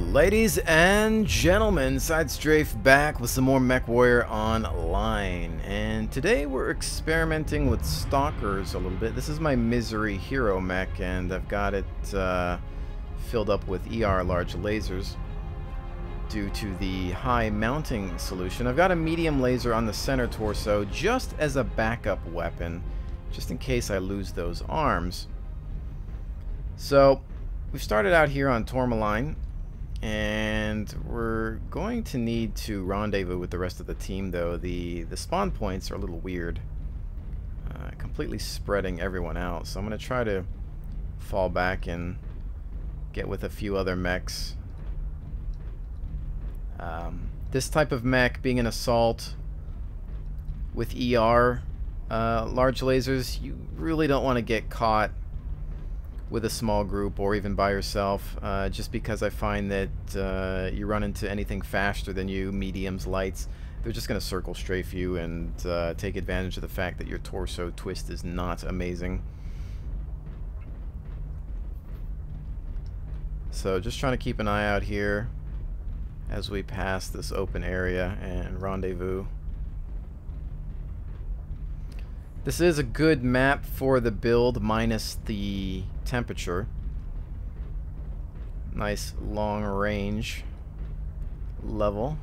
Ladies and gentlemen, SideStrafe back with some more MechWarrior Online, and today we're experimenting with Stalkers a little bit. This is my Misery Hero mech, and I've got it filled up with ER large lasers due to the high mounting solution. I've got a medium laser on the center torso just as a backup weapon, just in case I lose those arms. So we've started out here on Tormaline, and we're going to need to rendezvous with the rest of the team, though. The spawn points are a little weird, completely spreading everyone out. So I'm going to try to fall back and get with a few other mechs. This type of mech, being an assault with ER large lasers, you really don't want to get caught with a small group or even by yourself, just because I find that you run into anything faster than you, mediums, lights, they're just going to circle strafe you and take advantage of the fact that your torso twist is not amazing. So just trying to keep an eye out here as we pass this open area and rendezvous. This is a good map for the build, minus the temperature. Nice long range level.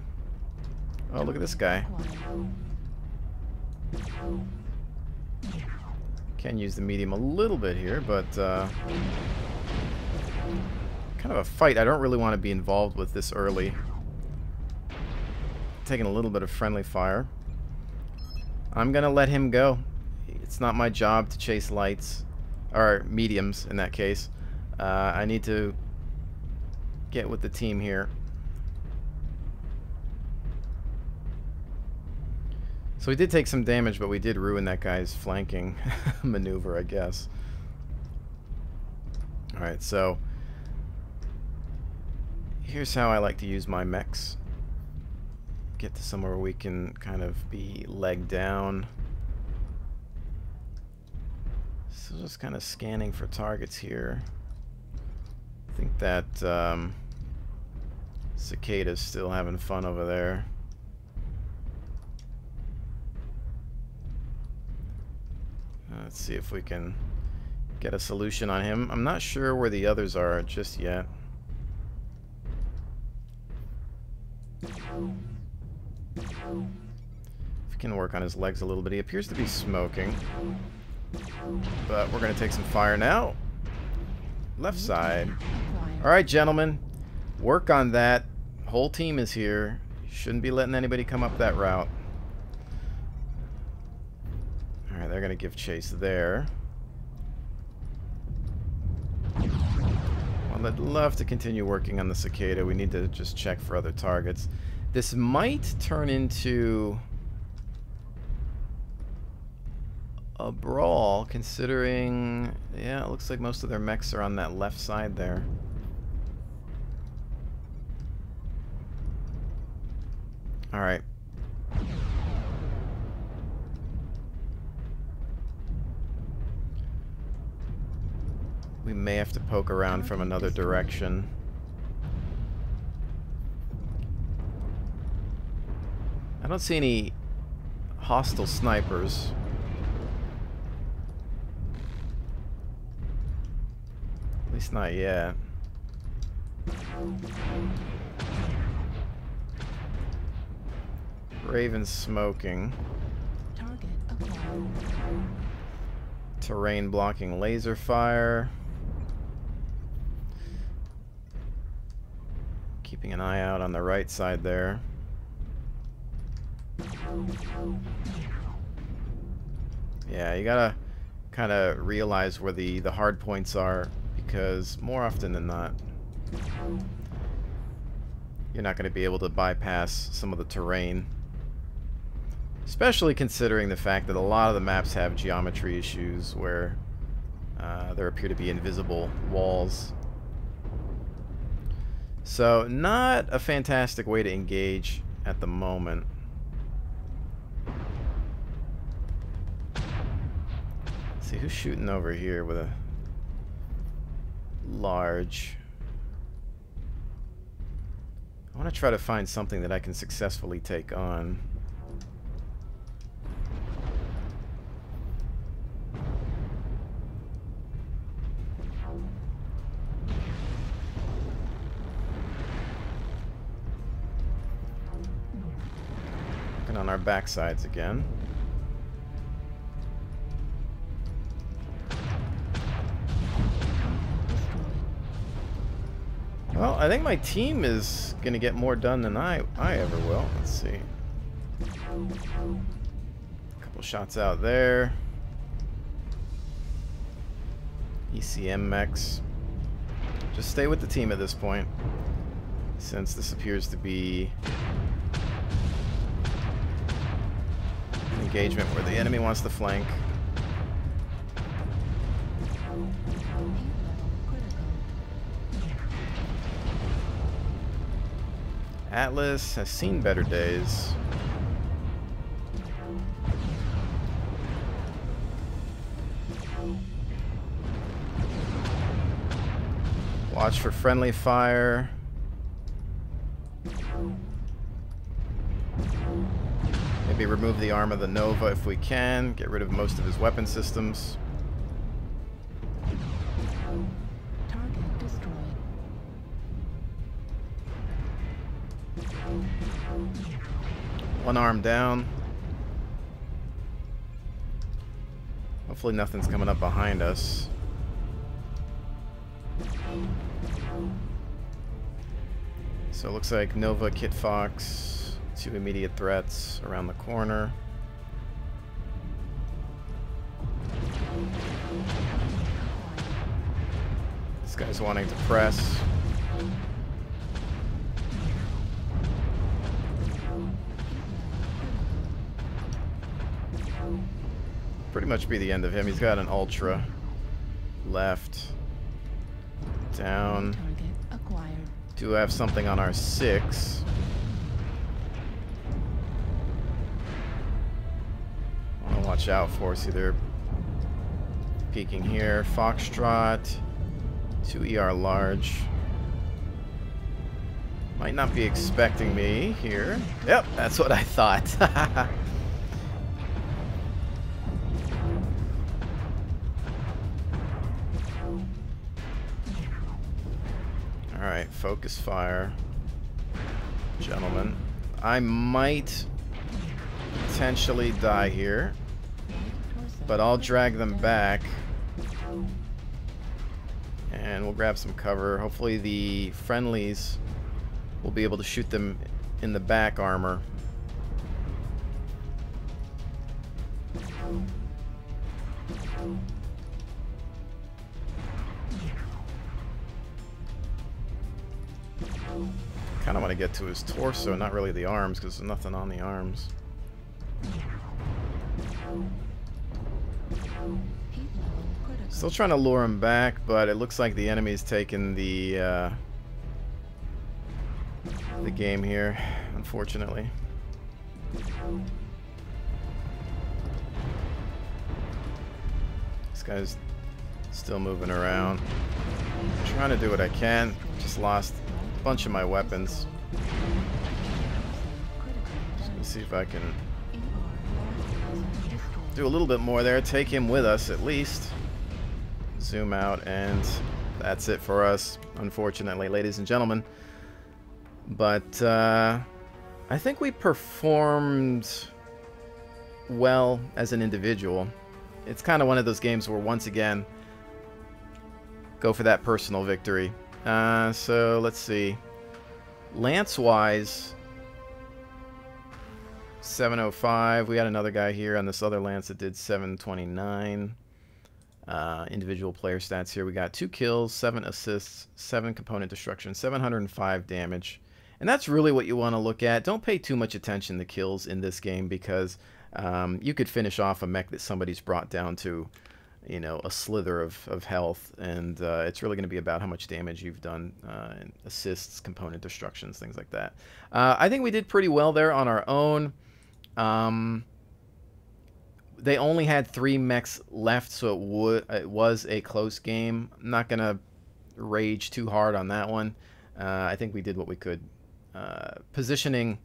Oh, look at this guy. Can use the medium a little bit here, but kind of a fight I don't really want to be involved with this early. Taking a little bit of friendly fire. I'm gonna let him go. It's not my job to chase lights, or mediums in that case. I need to get with the team here. So we did take some damage, but we did ruin that guy's flanking maneuver, I guess. Alright, so here's how I like to use my mechs. Get to somewhere where we can kind of be legged down. So just kind of scanning for targets here. I think that Cicada's still having fun over there. Let's see if we can get a solution on him. I'm not sure where the others are just yet. If we can work on his legs a little bit. He appears to be smoking. But we're going to take some fire now. Left side. Alright, gentlemen. Work on that. Whole team is here. Shouldn't be letting anybody come up that route. Alright, they're going to give chase there. Well, I'd love to continue working on the Cicada. We need to just check for other targets. This might turn into a brawl, considering, yeah, it looks like most of their mechs are on that left side there. Alright. We may have to poke around from another direction. I don't see any hostile snipers. At least not yet. Raven's smoking. Target acquired. Terrain blocking laser fire. Keeping an eye out on the right side there. Yeah, you gotta kind of realize where the hard points are, because more often than not, you're not going to be able to bypass some of the terrain. Especially considering the fact that a lot of the maps have geometry issues where there appear to be invisible walls. So, not a fantastic way to engage at the moment. Let's see who's shooting over here with a large. I want to try to find something that I can successfully take on. Looking on our backsides again. Well, I think my team is going to get more done than I ever will. Let's see. A couple shots out there. ECM mechs. Just stay with the team at this point, since this appears to be an engagement where the enemy wants to flank. Atlas has seen better days. Watch for friendly fire. Maybe remove the arm of the Nova if we can. Get rid of most of his weapon systems. Target destroyed. One arm down. Hopefully nothing's coming up behind us. So it looks like Nova, Kit Fox, 2 immediate threats around the corner. This guy's wanting to press. Pretty much be the end of him. He's got an ultra. Left. Down. Target acquired. Do have something on our 6. I want to watch out for. See, they're peeking here. Foxtrot. 2 ER large. Might not be expecting me here. Yep, that's what I thought. Alright, focus fire. Gentlemen. I might potentially die here, but I'll drag them back. And we'll grab some cover. Hopefully the friendlies will be able to shoot them in the back armor. Kind of want to get to his torso, not really the arms, because there's nothing on the arms. Still trying to lure him back, but it looks like the enemy's taken the game here, unfortunately. This guy's still moving around. I'm trying to do what I can. Just lost a bunch of my weapons. Just gonna see if I can do a little bit more there. Take him with us at least. Zoom out, and that's it for us, unfortunately, ladies and gentlemen. But I think we performed well as an individual. It's kind of one of those games where, once again, go for that personal victory. So let's see. Lance-wise, 705. We had another guy here on this other lance that did 729. Individual player stats here. We got 2 kills, 7 assists, 7 component destruction, 705 damage. And that's really what you want to look at. Don't pay too much attention to kills in this game, because you could finish off a mech that somebody's brought down to, you know, a slither of health, and it's really going to be about how much damage you've done, and assists, component destructions, things like that. I think we did pretty well there on our own. They only had 3 mechs left, so it was a close game. I'm not going to rage too hard on that one. I think we did what we could positioning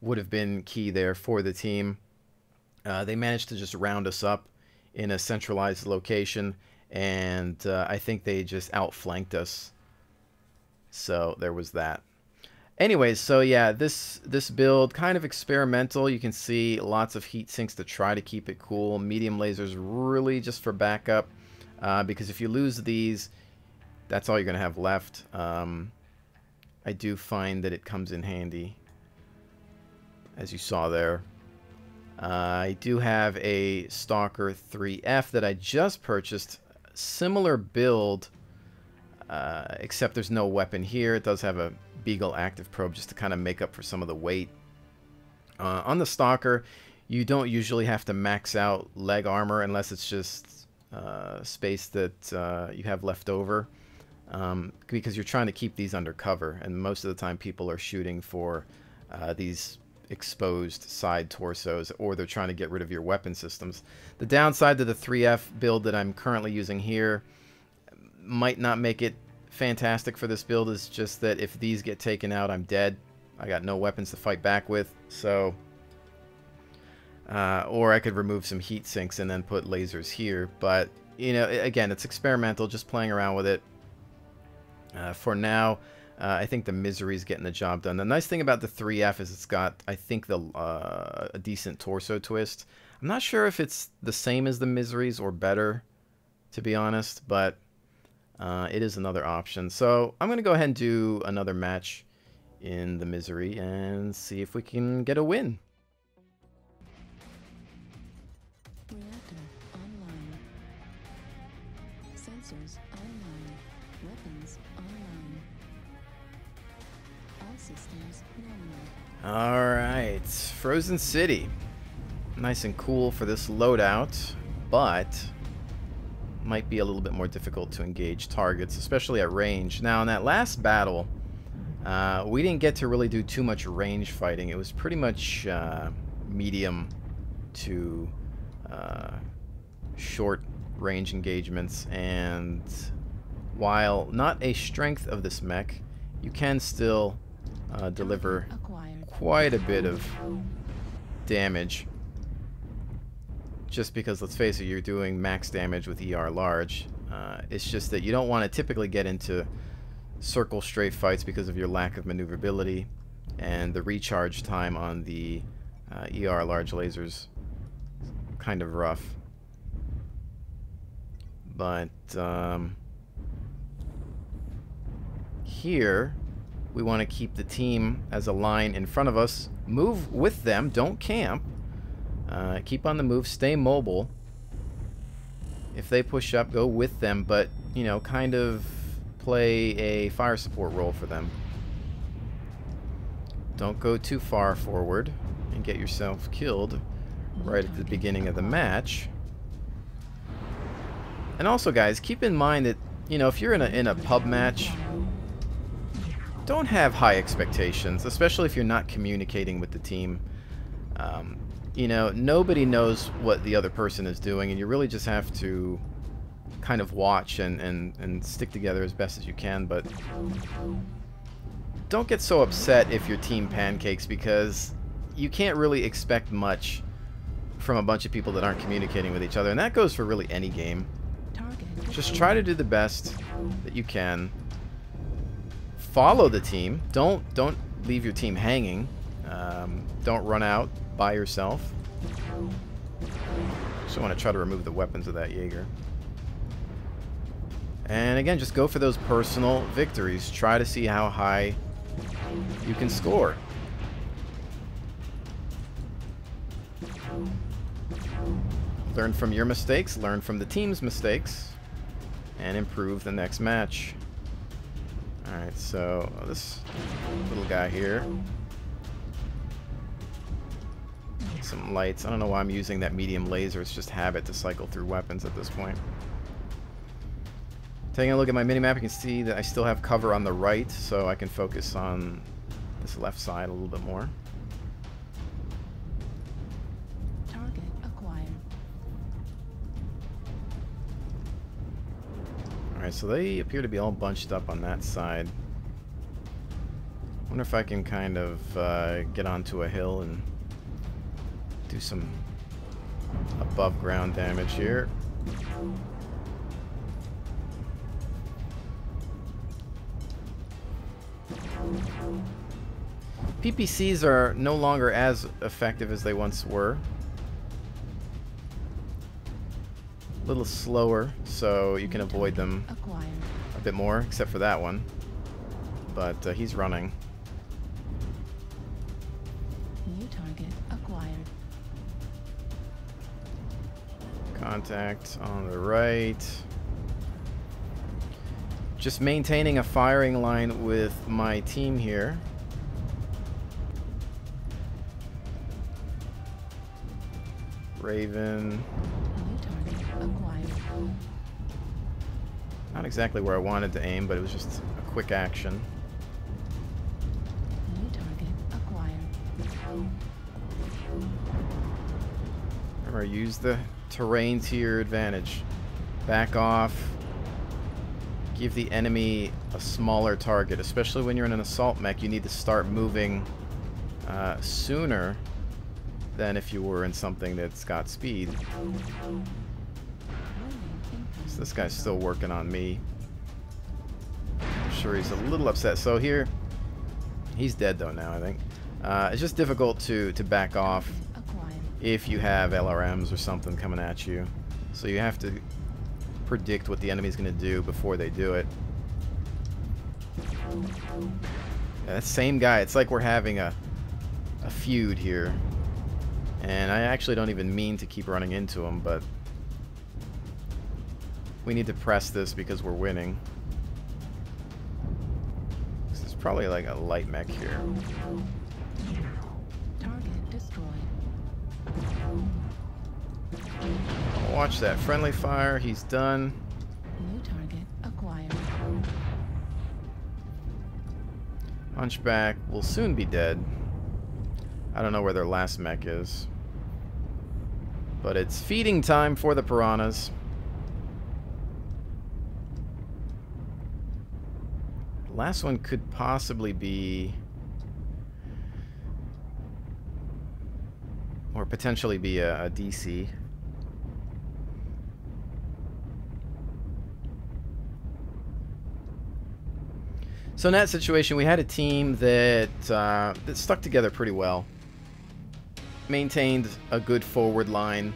would have been key there for the team. They managed to just round us up in a centralized location, and I think they just outflanked us. So there was that. Anyways, so yeah, this build, kind of experimental. You can see lots of heat sinks to try to keep it cool. Medium lasers really just for backup, because if you lose these, that's all you're going to have left. I do find that it comes in handy, as you saw there. I do have a Stalker 3F that I just purchased. Similar build, except there's no weapon here. It does have a Beagle active probe just to kind of make up for some of the weight. On the Stalker, you don't usually have to max out leg armor unless it's just space that you have left over, because you're trying to keep these under cover, and most of the time people are shooting for these exposed side torsos, or they're trying to get rid of your weapon systems. The downside to the 3F build that I'm currently using here might not make it fantastic for this build, is just that if these get taken out, I'm dead. I got no weapons to fight back with, so or I could remove some heat sinks and then put lasers here, but you know, again, it's experimental, just playing around with it. For now, I think the Misery's getting the job done. The nice thing about the 3F is it's got, I think, a decent torso twist. I'm not sure if it's the same as the Misery's or better, to be honest, but it is another option. So I'm going to go ahead and do another match in the Misery and see if we can get a win. Reactor online. Sensors online. Weapons online. All systems normal. Alright, Frozen City. Nice and cool for this loadout, but might be a little bit more difficult to engage targets, especially at range. Now, in that last battle, we didn't get to really do too much range fighting. It was pretty much medium to short range engagements, and while not a strength of this mech, you can still deliver quite a bit of damage. Just because, let's face it, you're doing max damage with ER large. It's just that you don't want to typically get into circle strafe fights because of your lack of maneuverability, and the recharge time on the ER large lasers kind of rough. But here we want to keep the team as a line in front of us. Move with them, don't camp. Keep on the move, stay mobile. If they push up, go with them, but, you know, kind of play a fire support role for them. Don't go too far forward and get yourself killed right at the beginning of the match. And also, guys, keep in mind that, you know, if you're in a pub match, don't have high expectations, especially if you're not communicating with the team. You know, nobody knows what the other person is doing, and you really just have to kind of watch and stick together as best as you can. But don't get so upset if your team pancakes, because you can't really expect much from a bunch of people that aren't communicating with each other, and that goes for really any game. Just try to do the best that you can. Follow the team. Don't leave your team hanging. Don't run out by yourself. Just want to try to remove the weapons of that Jaeger. And again, just go for those personal victories. Try to see how high you can score. Learn from your mistakes, learn from the team's mistakes, and improve the next match. Alright, so this little guy here. Some lights. I don't know why I'm using that medium laser. It's just habit to cycle through weapons at this point. Taking a look at my minimap, you can see that I still have cover on the right, so I can focus on this left side a little bit more. Target acquired. Alright, so they appear to be all bunched up on that side. Wonder if I can kind of get onto a hill and do some above ground damage here. PPCs are no longer as effective as they once were. A little slower, so you can avoid them a bit more, except for that one. But he's running. New target acquired. Contact on the right. Just maintaining a firing line with my team here. Raven. New target acquired. Not exactly where I wanted to aim, but it was just a quick action. New target acquired. Remember, use the terrain to your advantage. Back off. Give the enemy a smaller target, especially when you're in an assault mech. You need to start moving sooner than if you were in something that's got speed. So this guy's still working on me. I'm sure he's a little upset. So here, he's dead though now, I think. It's just difficult to back off if you have LRMs or something coming at you. So you have to predict what the enemy's going to do before they do it. Yeah, that same guy, it's like we're having a feud here. And I actually don't even mean to keep running into him, but we need to press this because we're winning. This is probably like a light mech here. Target destroyed. Watch that friendly fire. He's done. New target acquired. Hunchback will soon be dead. I don't know where their last mech is. But it's feeding time for the piranhas. Last one could possibly be, or potentially be a DC. So in that situation, we had a team that that stuck together pretty well. Maintained a good forward line.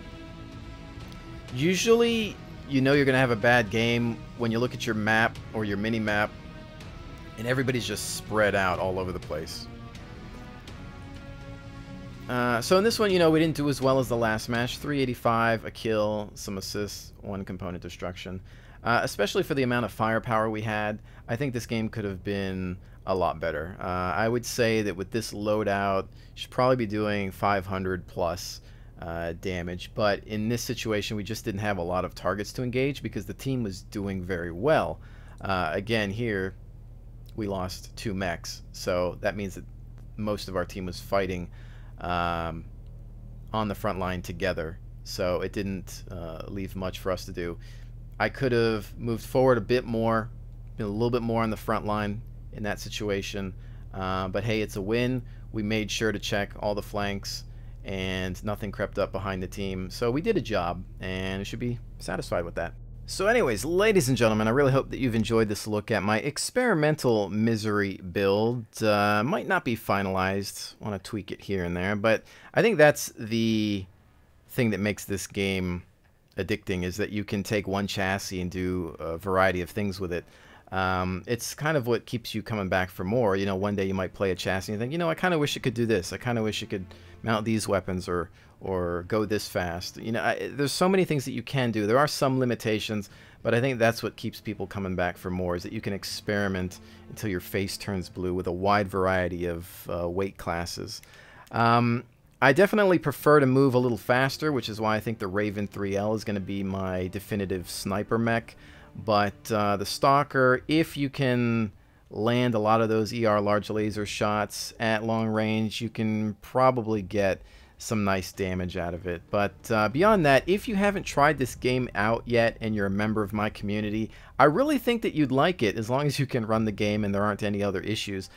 Usually, you know you're going to have a bad game when you look at your map or your mini map and everybody's just spread out all over the place. So in this one, you know, we didn't do as well as the last match. 385, a kill, some assists, 1 component destruction. Especially for the amount of firepower we had, I think this game could have been a lot better. I would say that with this loadout, you should probably be doing 500 plus damage. But in this situation, we just didn't have a lot of targets to engage because the team was doing very well. Again, here, we lost 2 mechs. So that means that most of our team was fighting on the front line together. So it didn't leave much for us to do. I could have moved forward a bit more, been a little bit more on the front line in that situation. But hey, it's a win. We made sure to check all the flanks and nothing crept up behind the team. So we did a job and should be satisfied with that. So anyways, ladies and gentlemen, I really hope that you've enjoyed this look at my experimental Misery build. Might not be finalized. Want to tweak it here and there, but I think that's the thing that makes this game addicting, is that you can take one chassis and do a variety of things with it. It's kind of what keeps you coming back for more. You know, one day you might play a chassis and think, you know, I kind of wish it could do this. I kind of wish it could mount these weapons or go this fast. You know, there's so many things that you can do. There are some limitations, but I think that's what keeps people coming back for more, is that you can experiment until your face turns blue with a wide variety of weight classes. I definitely prefer to move a little faster, which is why I think the Raven 3L is going to be my definitive sniper mech. But the Stalker, if you can land a lot of those ER large laser shots at long range, you can probably get some nice damage out of it. But beyond that, if you haven't tried this game out yet and you're a member of my community, I really think that you'd like it, as long as you can run the game and there aren't any other issues.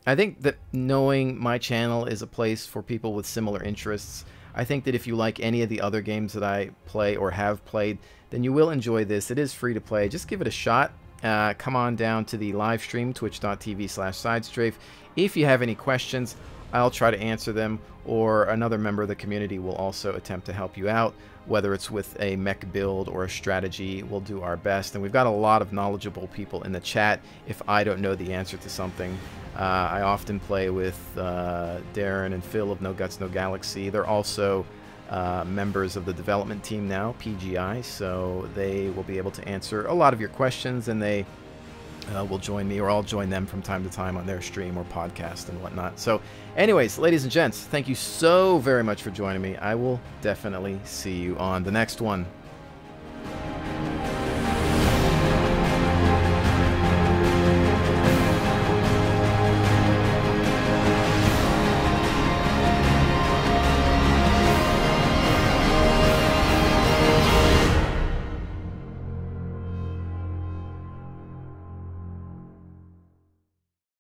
I think that knowing my channel is a place for people with similar interests. I think that if you like any of the other games that I play or have played, then you will enjoy this. It is free to play. Just give it a shot. Come on down to the live stream, twitch.tv/SideStrafe. If you have any questions, I'll try to answer them, or another member of the community will also attempt to help you out, whether it's with a mech build or a strategy. We'll do our best, and we've got a lot of knowledgeable people in the chat if I don't know the answer to something. I often play with Darren and Phil of No Guts, No Galaxy. They're also members of the development team now, PGI, so they will be able to answer a lot of your questions, and they will join me, or I'll join them from time to time on their stream or podcast and whatnot. So anyways, ladies and gents, thank you so very much for joining me. I will definitely see you on the next one.